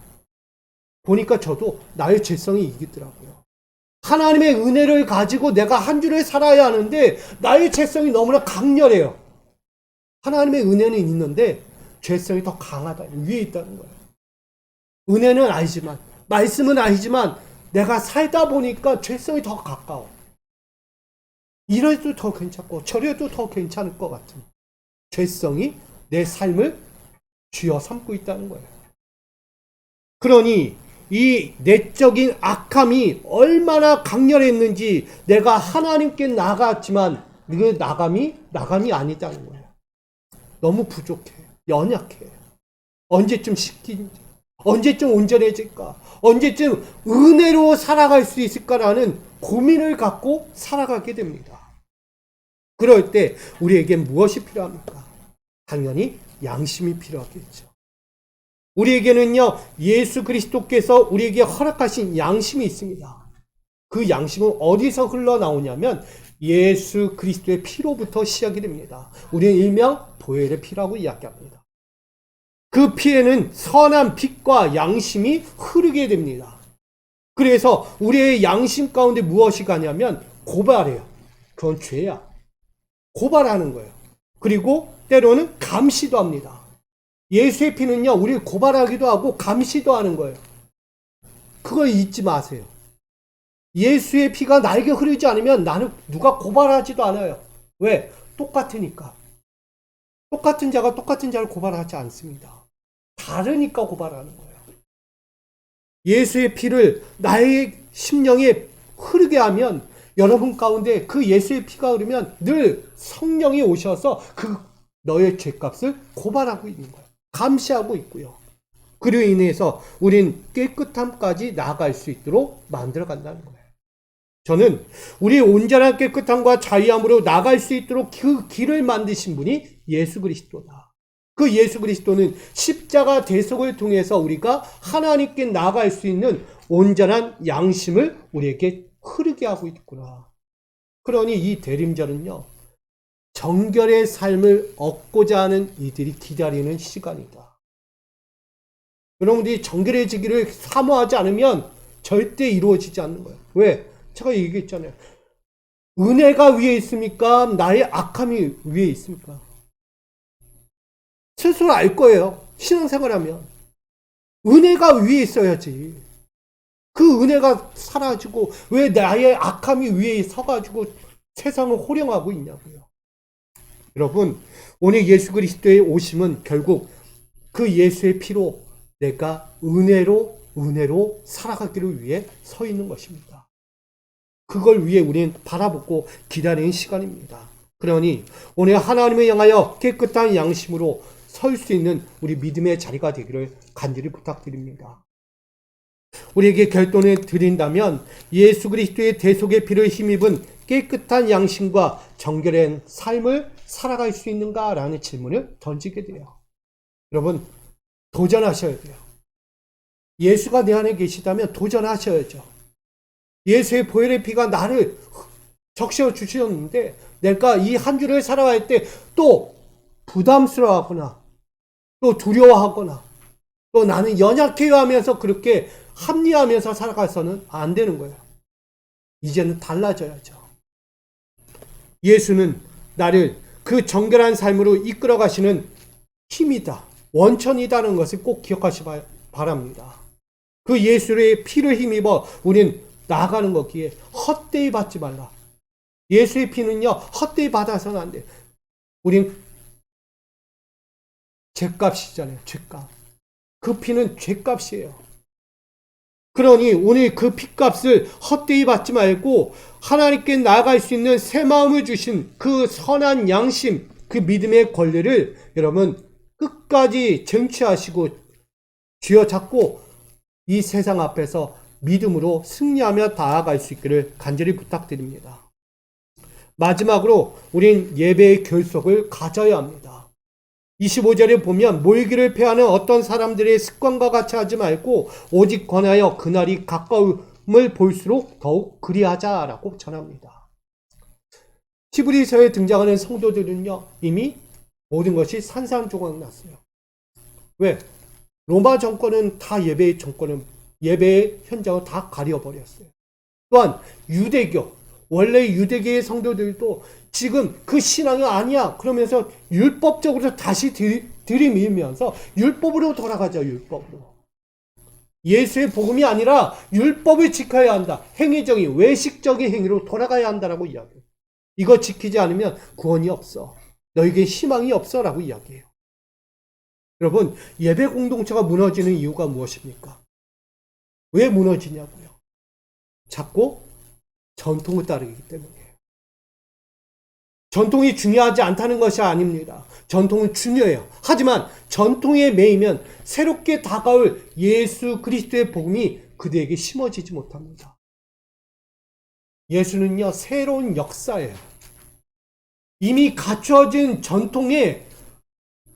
보니까 저도 나의 죄성이 이기더라고요. 하나님의 은혜를 가지고 내가 한 주를 살아야 하는데 나의 죄성이 너무나 강렬해요. 하나님의 은혜는 있는데 죄성이 더 강하다. 위에 있다는 거예요. 은혜는 알지만 말씀은 아니지만 내가 살다 보니까 죄성이 더 가까워. 이래도 더 괜찮고 저래도 더 괜찮을 것 같은 죄성이 내 삶을 쥐어 삼고 있다는 거예요. 그러니 이 내적인 악함이 얼마나 강렬했는지 내가 하나님께 나갔지만 그 나감이 아니다는 거예요. 너무 부족해. 연약해. 언제쯤 씻긴지. 언제쯤 온전해질까? 언제쯤 은혜로 살아갈 수 있을까라는 고민을 갖고 살아가게 됩니다. 그럴 때 우리에게 무엇이 필요합니까? 당연히 양심이 필요하겠죠. 우리에게는요, 예수 그리스도께서 우리에게 허락하신 양심이 있습니다. 그 양심은 어디서 흘러나오냐면 예수 그리스도의 피로부터 시작이 됩니다. 우리는 일명 보혈의 피라고 이야기합니다. 그 피에는 선한 빛과 양심이 흐르게 됩니다. 그래서 우리의 양심 가운데 무엇이 가냐면 고발해요. 그건 죄야. 고발하는 거예요. 그리고 때로는 감시도 합니다. 예수의 피는요, 우리를 고발하기도 하고 감시도 하는 거예요. 그걸 잊지 마세요. 예수의 피가 나에게 흐르지 않으면 나는 누가 고발하지도 않아요. 왜? 똑같으니까. 똑같은 자가 똑같은 자를 고발하지 않습니다. 다르니까 고발하는 거예요. 예수의 피를 나의 심령에 흐르게 하면 여러분 가운데 그 예수의 피가 흐르면 늘 성령이 오셔서 그 너의 죄값을 고발하고 있는 거예요. 감시하고 있고요. 그로 인해서 우린 깨끗함까지 나아갈 수 있도록 만들어 간다는 거예요. 저는 우리 온전한 깨끗함과 자유함으로 나아갈 수 있도록 그 길을 만드신 분이 예수 그리스도다. 그 예수 그리스도는 십자가 대속을 통해서 우리가 하나님께 나아갈 수 있는 온전한 양심을 우리에게 흐르게 하고 있구나. 그러니 이 대림절은요, 정결의 삶을 얻고자 하는 이들이 기다리는 시간이다. 여러분들이 정결해지기를 사모하지 않으면 절대 이루어지지 않는 거예요. 왜? 제가 얘기했잖아요. 은혜가 위에 있습니까? 나의 악함이 위에 있습니까? 스스로 알 거예요. 신앙생활하면. 은혜가 위에 있어야지. 그 은혜가 사라지고 왜 나의 악함이 위에 서가지고 세상을 호령하고 있냐고요. 여러분, 오늘 예수 그리스도의 오심은 결국 그 예수의 피로 내가 은혜로 살아가기를 위해 서 있는 것입니다. 그걸 위해 우리는 바라보고 기다리는 시간입니다. 그러니 오늘 하나님을 향하여 깨끗한 양심으로 설 수 있는 우리 믿음의 자리가 되기를 간절히 부탁드립니다. 우리에게 결론을 드린다면 예수 그리스도의 대속의 피를 힘입은 깨끗한 양심과 정결한 삶을 살아갈 수 있는가라는 질문을 던지게 돼요. 여러분, 도전하셔야 돼요. 예수가 내 안에 계시다면 도전하셔야죠. 예수의 보혈의 피가 나를 적셔 주셨는데 내가 이 한 주를 살아갈 때 또 부담스러워하거나 또 두려워하거나 또 나는 연약해요 하면서 그렇게 합리화하면서 살아가서는 안 되는 거예요. 이제는 달라져야죠. 예수는 나를 그 정결한 삶으로 이끌어 가시는 힘이다, 원천이다는 것을 꼭 기억하시기 바랍니다. 그 예수의 피를 힘입어 우린 나아가는 거기에 헛되이 받지 말라. 예수의 피는요, 헛되이 받아서는 안 돼. 우린 죄값이잖아요. 죄값. 그 피는 죄값이에요. 그러니 오늘 그 피값을 헛되이 받지 말고 하나님께 나아갈 수 있는 새 마음을 주신 그 선한 양심, 그 믿음의 권리를 여러분 끝까지 쟁취하시고 쥐어잡고 이 세상 앞에서 믿음으로 승리하며 나아갈 수 있기를 간절히 부탁드립니다. 마지막으로 우린 예배의 결속을 가져야 합니다. 25절에 보면 모이기를 패하는 어떤 사람들의 습관과 같이 하지 말고 오직 권하여 그날이 가까움을 볼수록 더욱 그리하자라고 전합니다. 히브리서에 등장하는 성도들은요, 이미 모든 것이 산산조각 났어요. 왜? 로마 정권은 다 예배의 현장을 다 가려버렸어요. 또한 유대교, 원래 유대계의 성도들도 지금 그 신앙이 아니야 그러면서 율법적으로 다시 들이밀면서 율법으로 돌아가자. 율법으로. 예수의 복음이 아니라 율법을 지켜야 한다. 행위적인 외식적인 행위로 돌아가야 한다라고 이야기해요. 이거 지키지 않으면 구원이 없어. 너에게 희망이 없어 라고 이야기해요. 여러분, 예배 공동체가 무너지는 이유가 무엇입니까? 왜 무너지냐고요? 자꾸 전통을 따르기 때문이에요. 전통이 중요하지 않다는 것이 아닙니다. 전통은 중요해요. 하지만 전통에 매이면 새롭게 다가올 예수 그리스도의 복음이 그들에게 심어지지 못합니다. 예수는요, 새로운 역사예요. 이미 갖춰진 전통에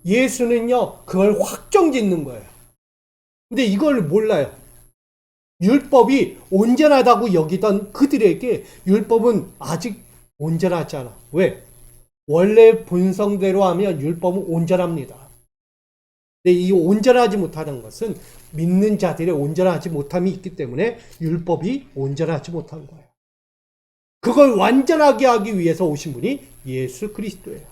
예수는요, 그걸 확정짓는 거예요. 근데 이걸 몰라요. 율법이 온전하다고 여기던 그들에게 율법은 아직 온전하지 않아. 왜? 원래 본성대로 하면 율법은 온전합니다. 근데 이 온전하지 못하는 것은 믿는 자들의 온전하지 못함이 있기 때문에 율법이 온전하지 못한 거예요. 그걸 완전하게 하기 위해서 오신 분이 예수 그리스도예요.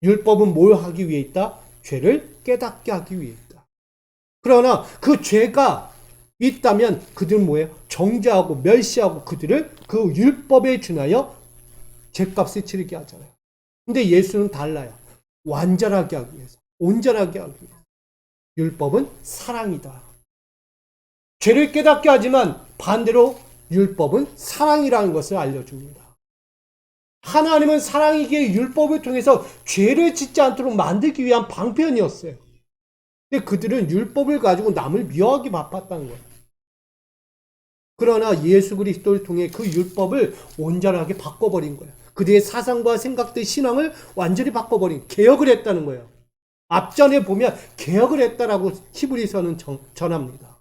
율법은 뭘 하기 위해 있다? 죄를 깨닫게 하기 위해 있다. 그러나 그 죄가 있다면 그들은 뭐예요? 정죄하고 멸시하고 그들을 그 율법에 준하여 죄값을 치르게 하잖아요. 근데 예수는 달라요. 완전하게 하기 위해서, 온전하게 하기 위해서. 율법은 사랑이다. 죄를 깨닫게 하지만 반대로 율법은 사랑이라는 것을 알려줍니다. 하나님은 사랑이기에 율법을 통해서 죄를 짓지 않도록 만들기 위한 방편이었어요. 근데 그들은 율법을 가지고 남을 미워하기 바빴다는 거예요. 그러나 예수 그리스도를 통해 그 율법을 온전하게 바꿔버린 거예요. 그들의 사상과 생각들, 신앙을 완전히 바꿔버린, 개혁을 했다는 거예요. 앞전에 보면 개혁을 했다라고 히브리서는 전합니다.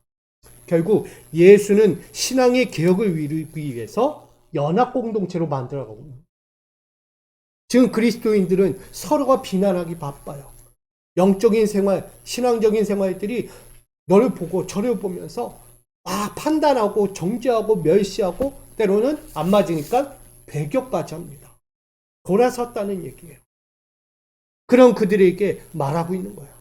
결국 예수는 신앙의 개혁을 이루기 위해서 연합 공동체로 만들어가고, 지금 그리스도인들은 서로가 비난하기 바빠요. 영적인 생활, 신앙적인 생활들이 너를 보고 저를 보면서 판단하고 정죄하고 멸시하고 때로는 안 맞으니까 배격까지 합니다. 돌아섰다는 얘기예요. 그런 그들에게 말하고 있는 거예요.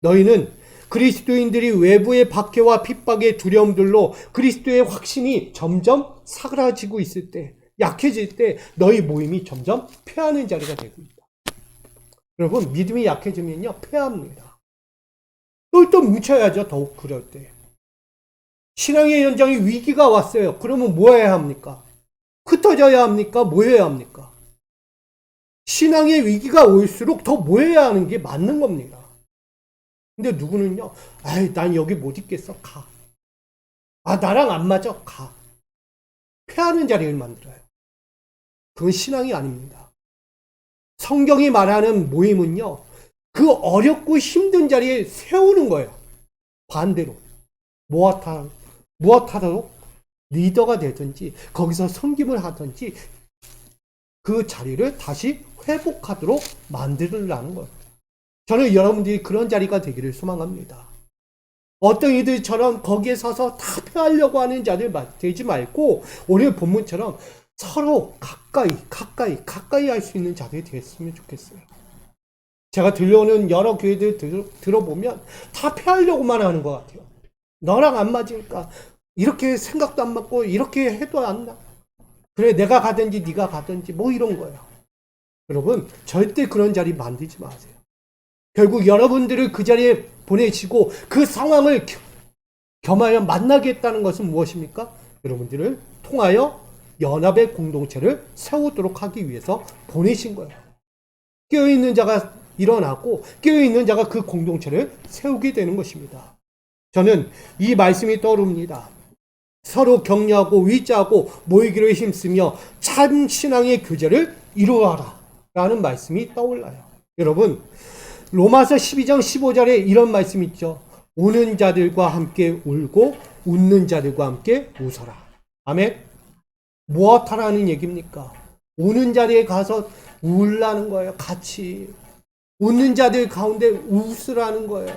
너희는 그리스도인들이 외부의 박해와 핍박의 두려움들로 그리스도의 확신이 점점 사그라지고 있을 때, 약해질 때 너희 모임이 점점 패하는 자리가 되고 있다. 여러분, 믿음이 약해지면요, 패합니다. 또 뭉쳐야죠, 더욱 그럴 때. 신앙의 현장에 위기가 왔어요. 그러면 뭐 해야 합니까? 흩어져야 합니까? 뭐 해야 합니까? 신앙의 위기가 올수록 더 모여야 하는 게 맞는 겁니다. 근데 누구는요, 난 여기 못 있겠어. 가. 나랑 안 맞아. 가. 패하는 자리를 만들어요. 그건 신앙이 아닙니다. 성경이 말하는 모임은요, 그 어렵고 힘든 자리에 세우는 거예요. 반대로. 무엇하도록 리더가 되든지, 거기서 섬김을 하든지, 그 자리를 다시 회복하도록 만들려는 거예요. 저는 여러분들이 그런 자리가 되기를 소망합니다. 어떤 이들처럼 거기에 서서 다 패하려고 하는 자들 되지 말고, 오늘 본문처럼 서로 가까이 할 수 있는 자들이 됐으면 좋겠어요. 제가 들려오는 여러 교회들 들어보면 다 패하려고만 하는 것 같아요. 너랑 안 맞으니까 이렇게 생각도 안 맞고 이렇게 해도 안 나. 그래, 내가 가든지 네가 가든지 뭐 이런 거예요. 여러분, 절대 그런 자리 만들지 마세요. 결국 여러분들을 그 자리에 보내시고 그 상황을 겸하여 만나게 했다는 것은 무엇입니까? 여러분들을 통하여 연합의 공동체를 세우도록 하기 위해서 보내신 거예요. 깨어있는 자가 일어나고 깨어있는 자가 그 공동체를 세우게 되는 것입니다. 저는 이 말씀이 떠오릅니다. 서로 격려하고 위자하고 모이기를 힘쓰며 참 신앙의 교제를 이루어라 라는 말씀이 떠올라요. 여러분, 로마서 12장 15절에 이런 말씀이 있죠. 우는 자들과 함께 울고 웃는 자들과 함께 웃어라. 아멘. 무엇하라는 얘기입니까? 우는 자리에 가서 울라는 거예요. 같이. 웃는 자들 가운데 웃으라는 거예요.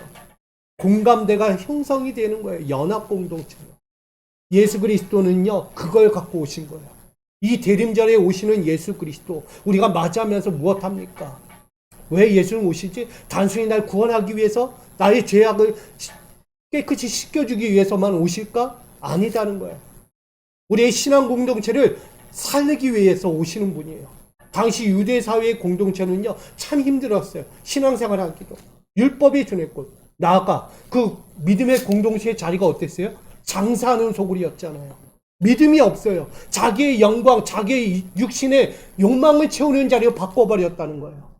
공감대가 형성이 되는 거예요. 연합 공동체로. 예수 그리스도는요, 그걸 갖고 오신 거예요. 이 대림절에 오시는 예수 그리스도, 우리가 맞이하면서 무엇합니까? 왜 예수는 오시지? 단순히 날 구원하기 위해서, 나의 죄악을 깨끗이 씻겨주기 위해서만 오실까? 아니다는 거예요. 우리의 신앙 공동체를 살리기 위해서 오시는 분이에요. 당시 유대 사회의 공동체는요, 참 힘들었어요. 신앙생활 하기도. 율법이 준했고, 나아가 그 믿음의 공동체의 자리가 어땠어요? 장사하는 소굴이었잖아요. 믿음이 없어요. 자기의 영광, 자기의 육신의 욕망을 채우는 자리로 바꿔버렸다는 거예요.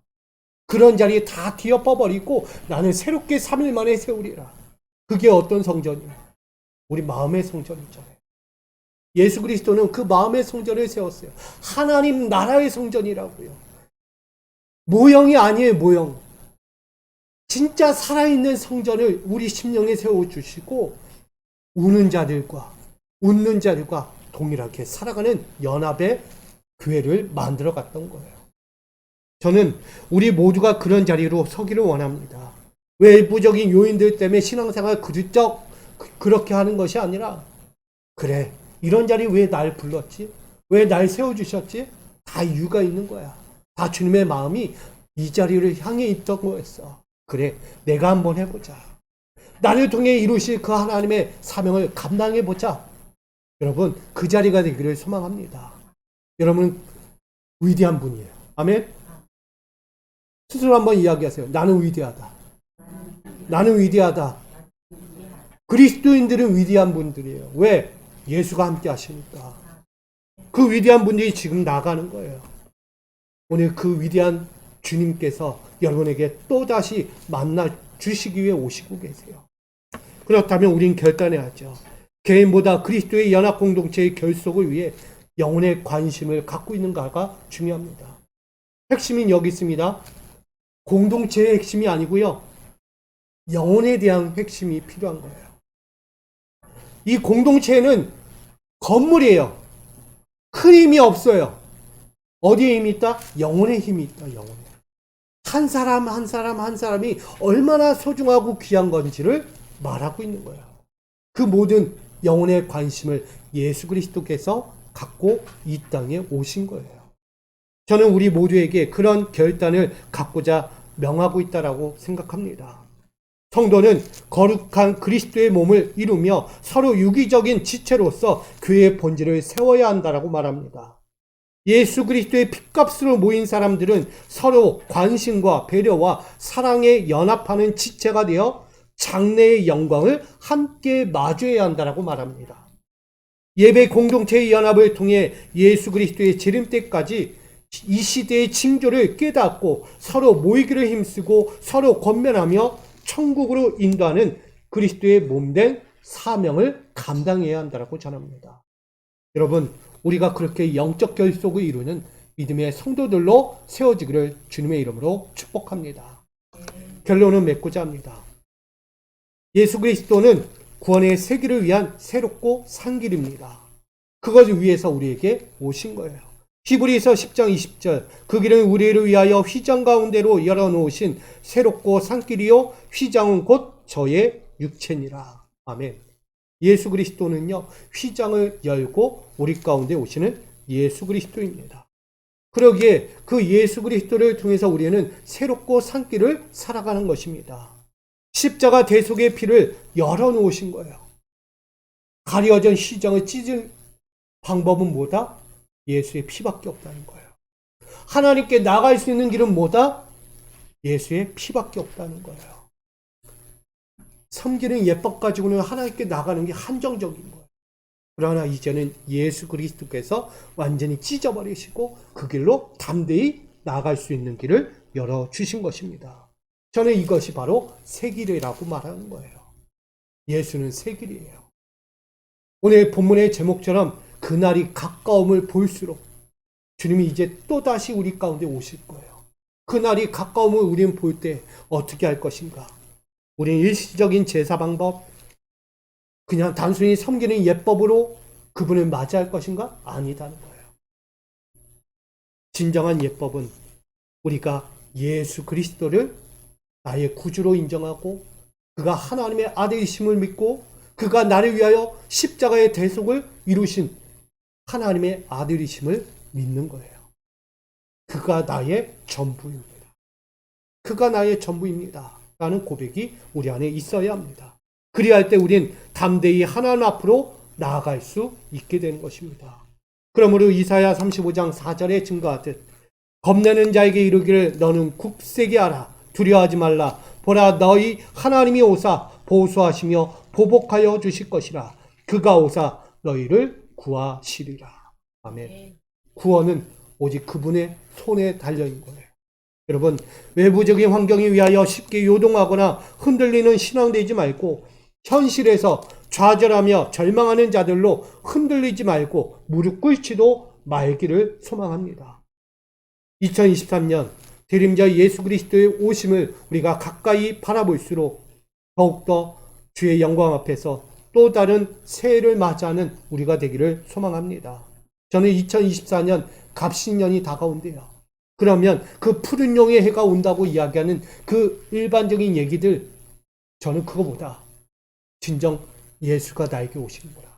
그런 자리에 다 뒤엎어버리고 나는 새롭게 3일 만에 세우리라. 그게 어떤 성전이에요? 우리 마음의 성전이잖아요. 예수 그리스도는 그 마음의 성전을 세웠어요. 하나님 나라의 성전이라고요. 모형이 아니에요, 모형. 진짜 살아있는 성전을 우리 심령에 세워주시고 우는 자들과 웃는 자들과 동일하게 살아가는 연합의 교회를 만들어 갔던 거예요. 저는 우리 모두가 그런 자리로 서기를 원합니다. 외부적인 요인들 때문에 신앙생활 그렇게 하는 것이 아니라, 그래, 이런 자리 왜 날 불렀지? 왜 날 세워주셨지? 다 이유가 있는 거야. 다 주님의 마음이 이 자리를 향해 있던 거였어. 그래, 내가 한번 해보자. 나를 통해 이루실 그 하나님의 사명을 감당해보자. 여러분, 그 자리가 되기를 소망합니다. 여러분, 위대한 분이에요. 아멘? 스스로 한번 이야기하세요. 나는 위대하다. 나는 위대하다. 그리스도인들은 위대한 분들이에요. 왜? 예수가 함께 하시니까. 그 위대한 분들이 지금 나가는 거예요. 오늘 그 위대한 주님께서 여러분에게 또다시 만나 주시기 위해 오시고 계세요. 그렇다면 우린 결단해야죠. 개인보다 그리스도의 연합 공동체의 결속을 위해 영혼의 관심을 갖고 있는가가 중요합니다. 핵심은 여기 있습니다. 공동체의 핵심이 아니고요. 영혼에 대한 핵심이 필요한 거예요. 이 공동체는 건물이에요. 큰 힘이 없어요. 어디에 힘이 있다? 영혼의 힘이 있다. 영혼에. 한 사람 한 사람 한 사람이 얼마나 소중하고 귀한 건지를 말하고 있는 거예요. 그 모든 영혼의 관심을 예수 그리스도께서 갖고 이 땅에 오신 거예요. 저는 우리 모두에게 그런 결단을 갖고자 명하고 있다라고 생각합니다. 성도는 거룩한 그리스도의 몸을 이루며 서로 유기적인 지체로서 교회의 본질을 세워야 한다라고 말합니다. 예수 그리스도의 핏값으로 모인 사람들은 서로 관심과 배려와 사랑에 연합하는 지체가 되어 장래의 영광을 함께 마주해야 한다라고 말합니다. 예배 공동체의 연합을 통해 예수 그리스도의 재림 때까지 이 시대의 징조를 깨닫고 서로 모이기를 힘쓰고 서로 권면하며 천국으로 인도하는 그리스도의 몸된 사명을 감당해야 한다라고 전합니다. 여러분, 우리가 그렇게 영적 결속을 이루는 믿음의 성도들로 세워지기를 주님의 이름으로 축복합니다. 결론은 맺고자 합니다. 예수 그리스도는 구원의 세기를 위한 새롭고 산 길입니다. 그것을 위해서 우리에게 오신 거예요. 히브리서 10장 20절 그 길은 우리를 위하여 휘장 가운데로 열어놓으신 새롭고 산 길이요 휘장은 곧 저의 육체니라. 아멘. 예수 그리스도는요 휘장을 열고 우리 가운데 오시는 예수 그리스도입니다. 그러기에 그 예수 그리스도를 통해서 우리는 새롭고 산 길을 살아가는 것입니다. 십자가 대속의 피를 열어놓으신 거예요. 가려진 휘장을 찢을 방법은 뭐다? 예수의 피밖에 없다는 거예요. 하나님께 나갈 수 있는 길은 뭐다? 예수의 피밖에 없다는 거예요. 섬기는 예법 가지고는 하나님께 나가는 게 한정적인 거예요. 그러나 이제는 예수 그리스도께서 완전히 찢어버리시고 그 길로 담대히 나아갈 수 있는 길을 열어주신 것입니다. 저는 이것이 바로 새 길이라고 말하는 거예요. 예수는 새 길이에요. 오늘 본문의 제목처럼 그날이 가까움을 볼수록 주님이 이제 또다시 우리 가운데 오실 거예요. 그날이 가까움을 우리는 볼 때 어떻게 할 것인가? 우리는 일시적인 제사 방법, 그냥 단순히 섬기는 예법으로 그분을 맞이할 것인가? 아니다는 거예요. 진정한 예법은 우리가 예수 그리스도를 나의 구주로 인정하고 그가 하나님의 아들이심을 믿고 그가 나를 위하여 십자가의 대속을 이루신 하나님의 아들이심을 믿는 거예요. 그가 나의 전부입니다. 그가 나의 전부입니다. 라는 고백이 우리 안에 있어야 합니다. 그리할 때 우린 담대히 하나님 앞으로 나아갈 수 있게 되는 것입니다. 그러므로 이사야 35장 4절에 증거하듯 겁내는 자에게 이르기를 너는 굳세게 하라. 두려워하지 말라. 보라 너희 하나님이 오사 보수하시며 보복하여 주실 것이라. 그가 오사 너희를 구하시리라. 아멘. 구원은 오직 그분의 손에 달려있는 거예요. 여러분, 외부적인 환경에 위하여 쉽게 요동하거나 흔들리는 신앙 되지 말고 현실에서 좌절하며 절망하는 자들로 흔들리지 말고 무릎 꿇지도 말기를 소망합니다. 2023년 대림자 예수 그리스도의 오심을 우리가 가까이 바라볼수록 더욱더 주의 영광 앞에서 또 다른 새해를 맞이하는 우리가 되기를 소망합니다. 저는 2024년 갑신년이 다가온대요. 그러면 그 푸른 용의 해가 온다고 이야기하는 그 일반적인 얘기들, 저는 그거보다 진정 예수가 나에게 오시는구나.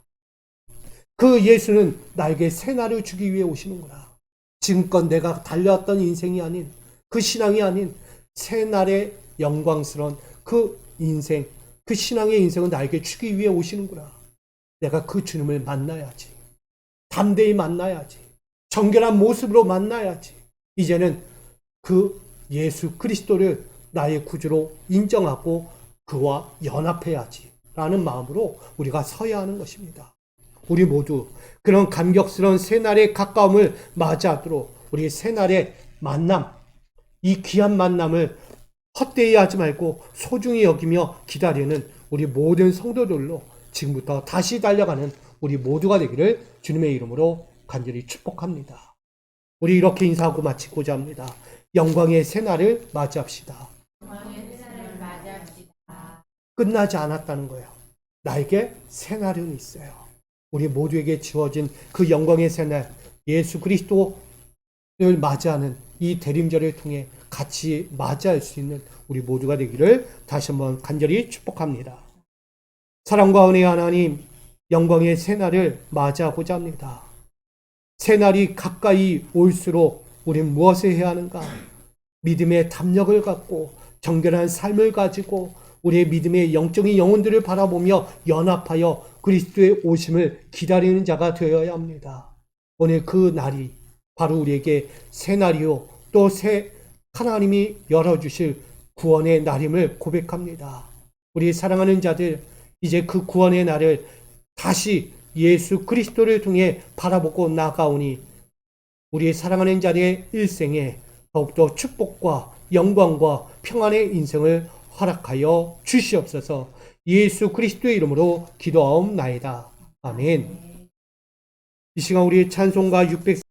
그 예수는 나에게 새날을 주기 위해 오시는구나. 지금껏 내가 달려왔던 인생이 아닌, 그 신앙이 아닌 새날의 영광스러운 그 인생, 그 신앙의 인생은 나에게 주기 위해 오시는구나. 내가 그 주님을 만나야지. 담대히 만나야지. 정결한 모습으로 만나야지. 이제는 그 예수 그리스도를 나의 구주로 인정하고 그와 연합해야지 라는 마음으로 우리가 서야 하는 것입니다. 우리 모두 그런 감격스러운 새날의 가까움을 맞이하도록 우리 새날의 만남, 이 귀한 만남을 헛되이 하지 말고 소중히 여기며 기다리는 우리 모든 성도들로 지금부터 다시 달려가는 우리 모두가 되기를 주님의 이름으로 간절히 축복합니다. 우리 이렇게 인사하고 마치고자 합니다. 영광의 새날을 맞이합시다. 영광의 세상을 맞이합시다. 끝나지 않았다는 거예요. 나에게 새날은 있어요. 우리 모두에게 주어진 그 영광의 새날, 예수 그리스도를 맞이하는 이 대림절을 통해 같이 맞이할 수 있는 우리 모두가 되기를 다시 한번 간절히 축복합니다. 사랑과 은혜의 하나님, 영광의 새날을 맞이하고자 합니다. 새날이 가까이 올수록 우리는 무엇을 해야 하는가? 믿음의 담력을 갖고 정결한 삶을 가지고 우리의 믿음의 영적인 영혼들을 바라보며 연합하여 그리스도의 오심을 기다리는 자가 되어야 합니다. 오늘 그 날이 바로 우리에게 새 날이요 또 새 하나님이 열어주실 구원의 날임을 고백합니다. 우리 사랑하는 자들, 이제 그 구원의 날을 다시 예수 그리스도를 통해 바라보고 나가오니 우리 사랑하는 자들의 일생에 더욱더 축복과 영광과 평안의 인생을 허락하여 주시옵소서. 예수 그리스도의 이름으로 기도하옵나이다. 아멘. 이 시간 우리 찬송가 600